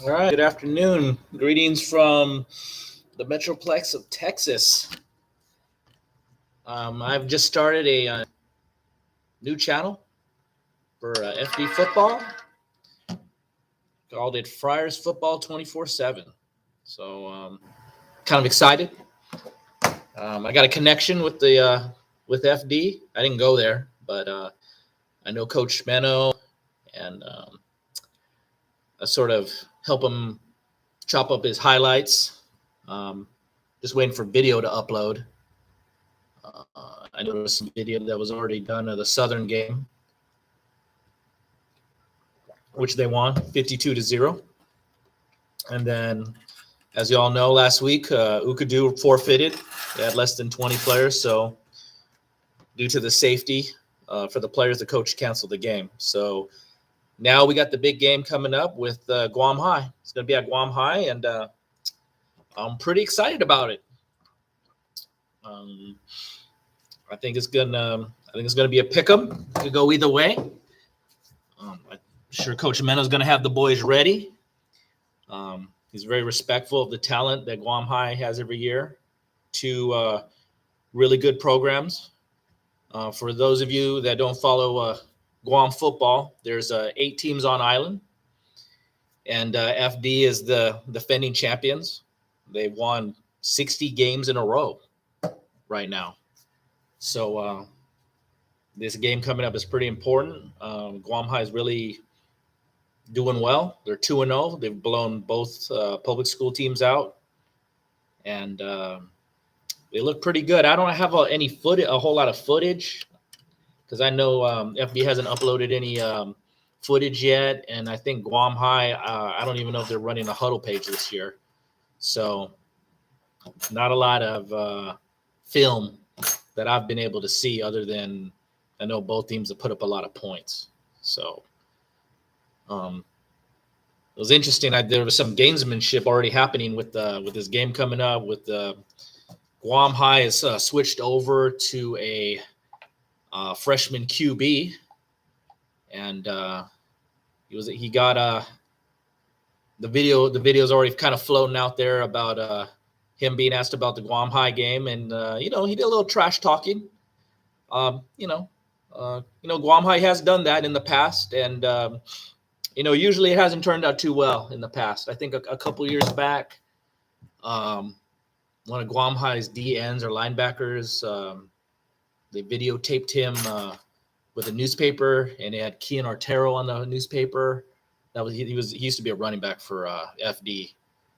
All right, good afternoon. Greetings from the Metroplex of Texas. I've just started a new channel for FD football called it Friars Football 24/7. So, kind of excited. I got a connection with FD. I didn't go there, but I know Coach Meno, and I sort of help him chop up his highlights. Um, just waiting for video to upload. I noticed some video that was already done of the Southern game, which they won 52-0. And then, as you all know, last week, Ukadu forfeited. They had less than 20 players. So, due to the safety for the players, the coach canceled the game. So, now we got the big game coming up with Guam High. It's going to be at Guam High, and I'm pretty excited about it. Um, I think it's gonna be a pick 'em. It could go either way. I'm sure Coach Meno's gonna have the boys ready. He's very respectful of the talent that Guam High has every year. Two really good programs. For those of you that don't follow Guam football, there's 8 teams on island, and FD is the defending champions. They've won 60 games in a row right now. So this game coming up is pretty important. Guam High is really doing well. They're 2-0. They've blown both public school teams out, and they look pretty good. I don't have a whole lot of footage, because I know FB hasn't uploaded any footage yet, and I think Guam High, I don't even know if they're running a huddle page this year. So not a lot of film that I've been able to see, other than I know both teams have put up a lot of points. So it was interesting. There was some gamesmanship already happening with this game coming up. With Guam High has switched over to a freshman QB, and he got the video's already kind of floating out there about him being asked about the Guam High game, and he did a little trash talking. Guam High has done that in the past, and usually it hasn't turned out too well in the past. I think a couple years back, one of Guam High's DNs or linebackers, they videotaped him with a newspaper, and it had Kian Artero on the newspaper. He used to be a running back for FD,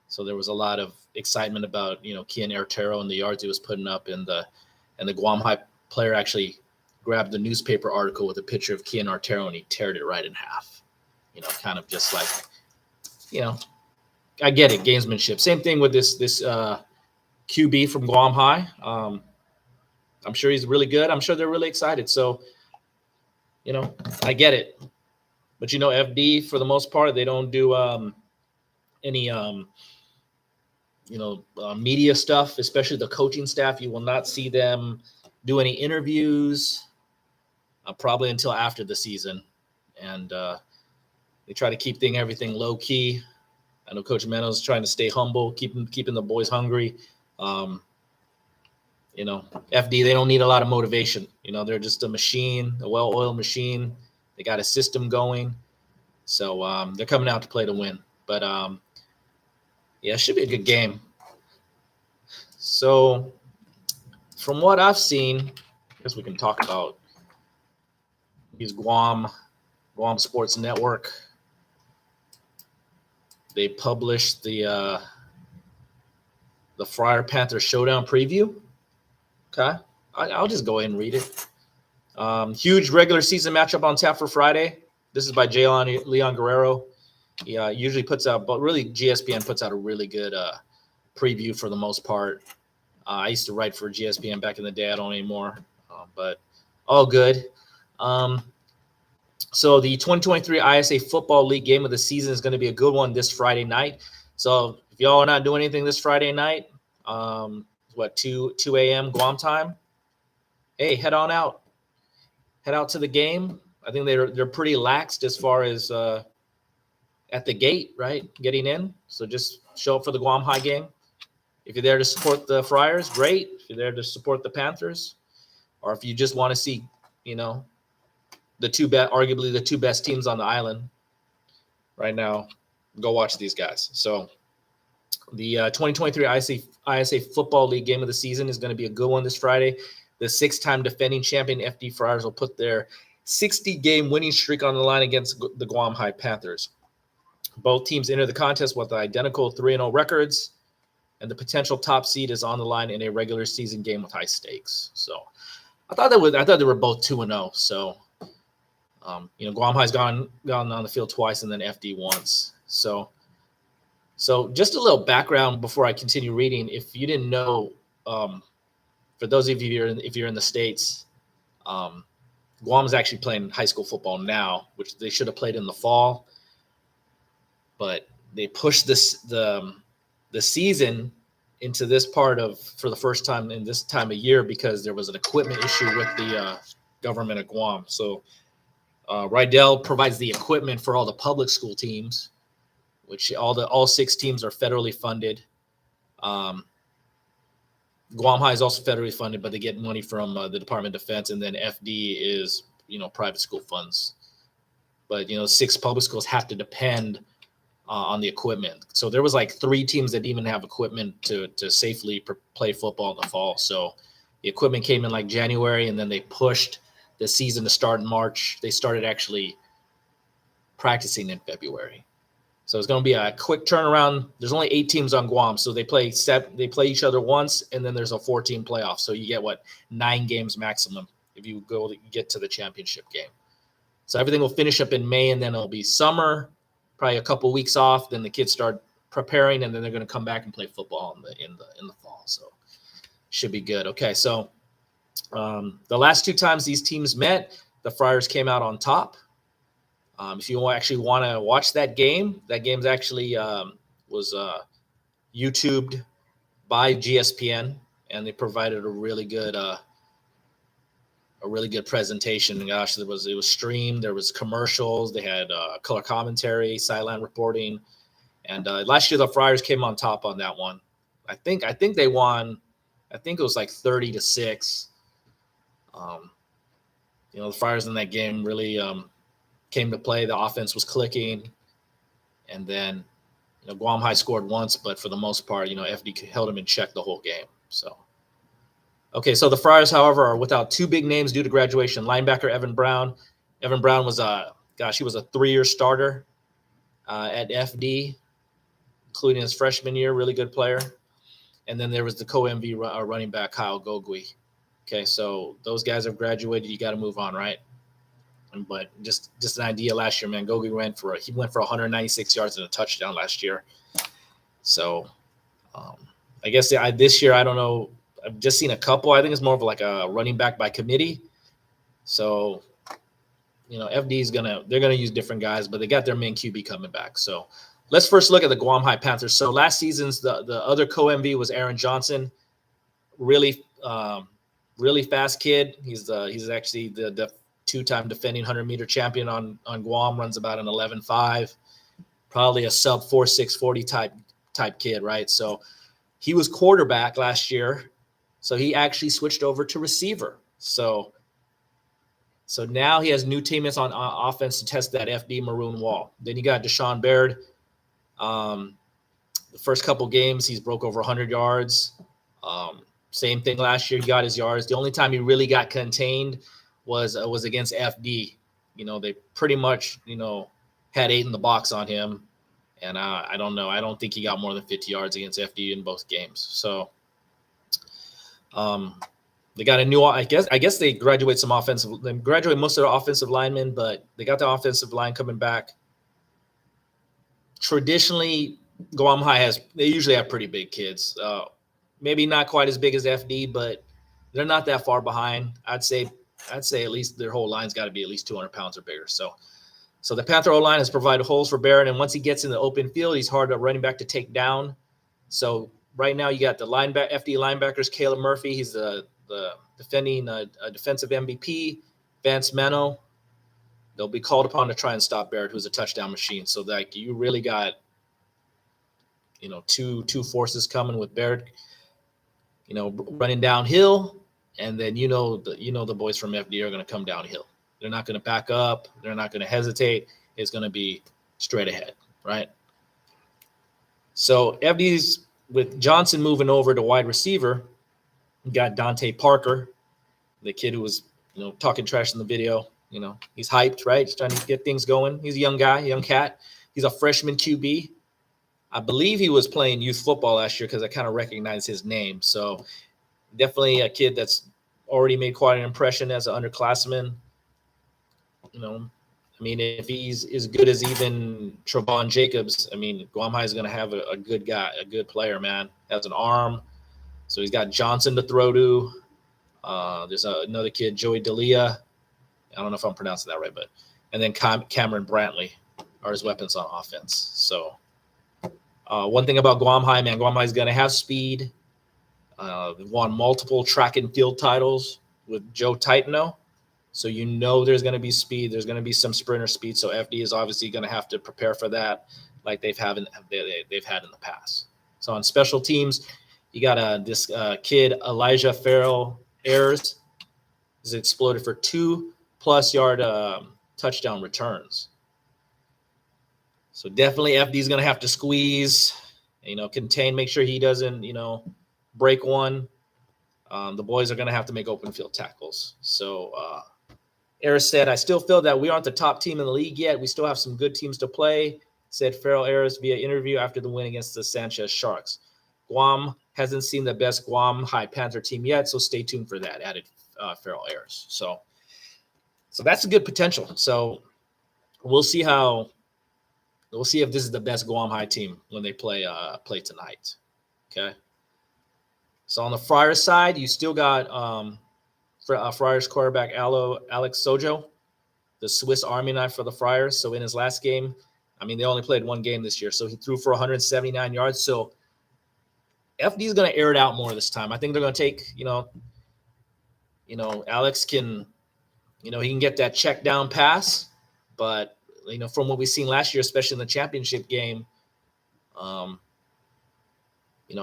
so there was a lot of excitement about Kian Artero and the yards he was putting up, and the Guam High player actually grabbed the newspaper article with a picture of Kian Artero, and he teared it right in half. Kind of just like, I get it, gamesmanship. Same thing with this QB from Guam High. I'm sure he's really good. I'm sure they're really excited. So, I get it. But FD, for the most part, they don't do any media stuff, especially the coaching staff. You will not see them do any interviews probably until after the season, and they try to keep everything low key. I know Coach Meno's trying to stay humble, keeping the boys hungry. FD, they don't need a lot of motivation. They're just a machine, a well-oiled machine. They got a system going. So they're coming out to play to win. But, it should be a good game. So from what I've seen, I guess we can talk about these Guam Sports Network. They published the Friar Panther Showdown preview. Okay, I'll just go ahead and read it. Huge regular season matchup on tap for Friday. This is by Leon Guerrero. He usually puts out, but really GSPN puts out a really good preview for the most part. I used to write for GSPN back in the day. I don't anymore, but all good. So the 2023 ISA Football League game of the season is going to be a good one this Friday night. So if y'all are not doing anything this Friday night, 2 a.m. Guam time, hey, head on out. Head out to the game. I think they're pretty laxed as far as at the gate, right? Getting in. So just show up for the Guam High game. If you're there to support the Friars, great. If you're there to support the Panthers, or if you just want to see, arguably the two best teams on the island right now, go watch these guys. So the 2023 ISA Football League game of the season is going to be a good one this Friday. The 6-time defending champion FD Friars will put their 60-game winning streak on the line against the Guam High Panthers. Both teams enter the contest with identical 3-0 records, and the potential top seed is on the line in a regular season game with high stakes. So I thought they were both 2-0. So Guam High's gone on the field twice, and then FD once. So just a little background before I continue reading. If you didn't know, for those of you if you're in the States, Guam is actually playing high school football now, which they should have played in the fall, but they pushed the season into this for the first time in this time of year because there was an equipment issue with the government of Guam. So Rydell provides the equipment for all the public school teams, which all 6 teams are federally funded. Guam High is also federally funded, but they get money from the Department of Defense, and then FD is private school funds. But 6 public schools have to depend on the equipment. So there was like 3 teams that didn't even have equipment to safely play football in the fall. So the equipment came in like January, and then they pushed the season to start in March. They started actually practicing in February. So it's going to be a quick turnaround. There's only 8 teams on Guam, so they play each other once, and then there's a 4-team playoff. So you get 9 games maximum if you get to the championship game. So everything will finish up in May, and then it'll be summer, probably a couple weeks off. Then the kids start preparing, and then they're going to come back and play football in the fall. So should be good. Okay, so the last 2 times these teams met, the Friars came out on top. If you actually want to watch that game's actually was YouTubed by GSPN, and they provided a really good presentation. Gosh, it was streamed. There was commercials. They had color commentary, sideline reporting, and last year the Friars came on top on that one. I think they won. I think it was like 30-6. The Friars in that game really came to play. The offense was clicking, and then Guam High scored once, but for the most part, FD held them in check the whole game. So okay, so the Friars, however, are without 2 big names due to graduation. Linebacker Evan Brown. Evan Brown was he was a 3-year starter at FD, including his freshman year. Really good player. And then there was the co-MV running back Kyle Gogui. Okay, so those guys have graduated. You got to move on, right? But just an idea, last year, man, Gogui went for 196 yards and a touchdown last year. So I guess this year, I don't know. I've just seen a couple. I think it's more of like a running back by committee. So, FD they're gonna use different guys, but they got their main QB coming back. So let's first look at the Guam High Panthers. So last season's the other co-MV was Aaron Johnson. Really fast kid. He's actually the 2-time defending 100-meter champion on Guam. Runs about an 11.5, probably a sub 4.6 40 type kid, right? So he was quarterback last year. So he actually switched over to receiver. So now he has new teammates on offense to test that FD maroon wall. Then you got Deshaun Baird. The first couple games, he's broke over 100 yards. Same thing last year. He got his yards. The only time he really got contained was against FD. They pretty much, had 8 in the box on him. And I don't know. I don't think he got more than 50 yards against FD in both games. So they got a new, I guess they graduate most of their offensive linemen, but they got the offensive line coming back. Traditionally, Guam High they usually have pretty big kids. Maybe not quite as big as FD, but they're not that far behind. I'd say at least their whole line's got to be at least 200 pounds or bigger. So the Panther O-line has provided holes for Barrett, and once he gets in the open field, he's hard to running back to take down. So right now you got the FD linebackers, Caleb Murphy. He's the defending defensive MVP. Vance Meno, they'll be called upon to try and stop Barrett, who's a touchdown machine. So like you really got, two forces coming with Barrett, running downhill, and then the boys from FD are going to come downhill. They're not going to back up. They're not going to hesitate. It's going to be straight ahead, right? So FD's with Johnson moving over to wide receiver. You got Dante Parker, the kid who was talking trash in the video. He's hyped, right? He's trying to get things going. He's a young guy, young cat. He's a freshman QB. I believe he was playing youth football last year because I kind of recognize his name. So definitely a kid that's already made quite an impression as an underclassman. If he's as good as even Trevon Jacobs, Guam High is going to have a good guy, a good player, man. Has an arm. So he's got Johnson to throw to. There's another kid, Joey D'Elia. I don't know if I'm pronouncing that right, and then Cameron Brantley are his weapons on offense. So one thing about Guam High, man, Guam High is going to have speed. They've won multiple track and field titles with Joe Titano. So there's going to be speed. There's going to be some sprinter speed. So FD is obviously going to have to prepare for that like they've had in the past. So on special teams, you got this kid, Elijah Farrell Ayers, has exploded for 2+ yard touchdown returns. So definitely FD is going to have to squeeze, contain, make sure he doesn't, break one. The boys are going to have to make open field tackles. So Ayers said, I still feel that we aren't the top team in the league yet. We still have some good teams to play, said Farrell Ayers via interview after the win against the Sanchez Sharks. Guam hasn't seen the best Guam High Panther team yet, so stay tuned for that, added Farrell Ayers. So that's a good potential. So we'll see if this is the best Guam High team when they play tonight. Okay. So on the Friars side, you still got Friars quarterback Alex Sojo, the Swiss Army knife for the Friars. So in his last game, they only played one game this year, so he threw for 179 yards. So FD is going to air it out more this time. I think they're going to take, Alex can, he can get that check down pass, but from what we've seen last year, especially in the championship game,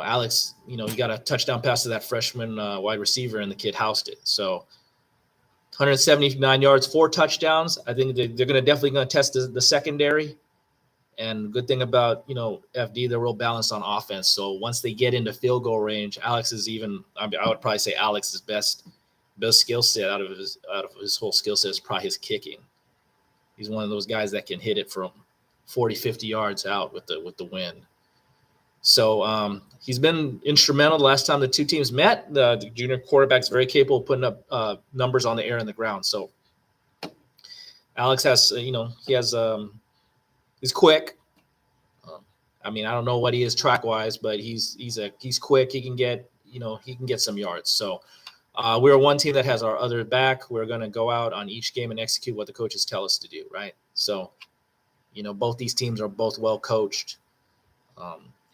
Alex, he got a touchdown pass to that freshman wide receiver, and the kid housed it. So 179 yards, 4 touchdowns. I think they're definitely going to test the secondary. And good thing about, FD, they're real balanced on offense. So once they get into field goal range, Alex is I would probably say Alex's best skill set out of his whole skill set is probably his kicking. He's one of those guys that can hit it from 40, 50 yards out with the wind. So he's been instrumental the last time the two teams met. The junior quarterback's very capable of putting up numbers on the air and the ground. So Alex has, he's quick. I don't know what he is track wise, but he's quick. He can get some yards. So we're one team that has our other back. We're going to go out on each game and execute what the coaches tell us to do. Right. So, both these teams are both well coached.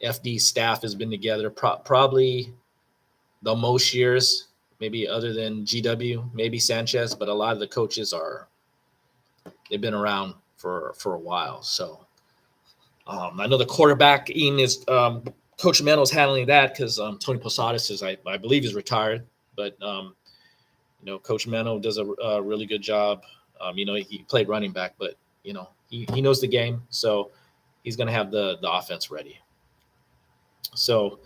FD staff has been together probably the most years, maybe other than GW, maybe Sanchez, but a lot of the coaches they've been around for a while. So I know the quarterbacking is Coach Menno's handling that because Tony Posadas is, I believe, is retired, but Coach Menno does a really good job. He played running back, but he knows the game, so he's going to have the offense ready. So,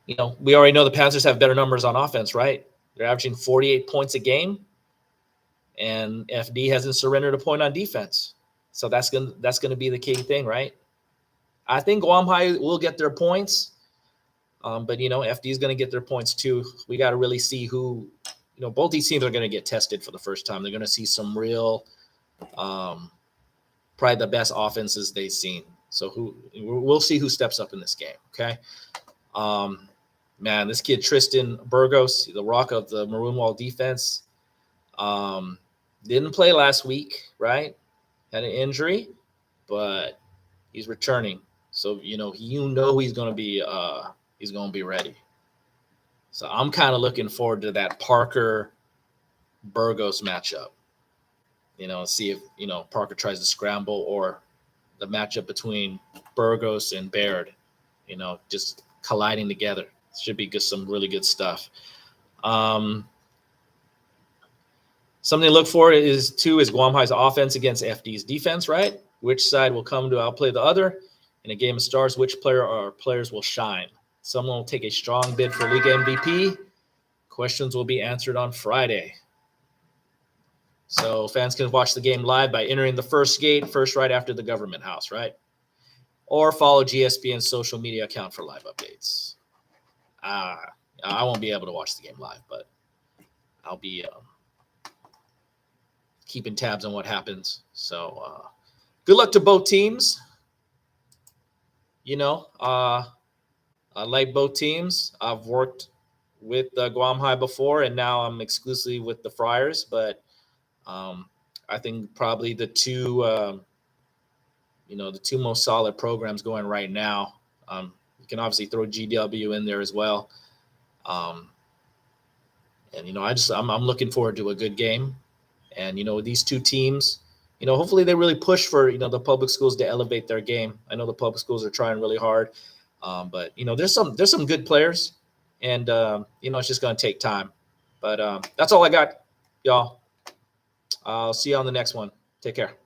we already know the Panthers have better numbers on offense, right? They're averaging 48 points a game, and FD hasn't surrendered a point on defense. So that's gonna be the key thing, right? I think Guam High will get their points, but FD is going to get their points too. We got to really see who, both these teams are going to get tested for the first time. They're going to see some real, probably the best offenses they've seen. So we'll see who steps up in this game. Okay. Man, this kid, Tristan Burgos, the rock of the Maroon Wall defense, didn't play last week, right? Had an injury, but he's returning. So, he's going to be ready. So I'm kind of looking forward to that Parker Burgos matchup. See if, Parker tries to scramble, or the matchup between Burgos and Baird, just colliding together. Should be some really good stuff. Something to look for is Guam High's offense against FD's defense, right? Which side will come to outplay the other? In a game of stars, which player or players will shine? Someone will take a strong bid for league MVP. Questions will be answered on Friday. So fans can watch the game live by entering the first gate, first right after the government house, right? Or follow GSBN's social media account for live updates. I won't be able to watch the game live, but I'll be keeping tabs on what happens. So good luck to both teams. I like both teams. I've worked with Guam High before, and now I'm exclusively with the Friars. But I think probably the two, the two most solid programs going right now. You can obviously throw GW in there as well. And I'm looking forward to a good game. And these two teams, hopefully they really push for the public schools to elevate their game. I know the public schools are trying really hard, but there's some good players, and it's just going to take time. But that's all I got, y'all. I'll see you on the next one. Take care.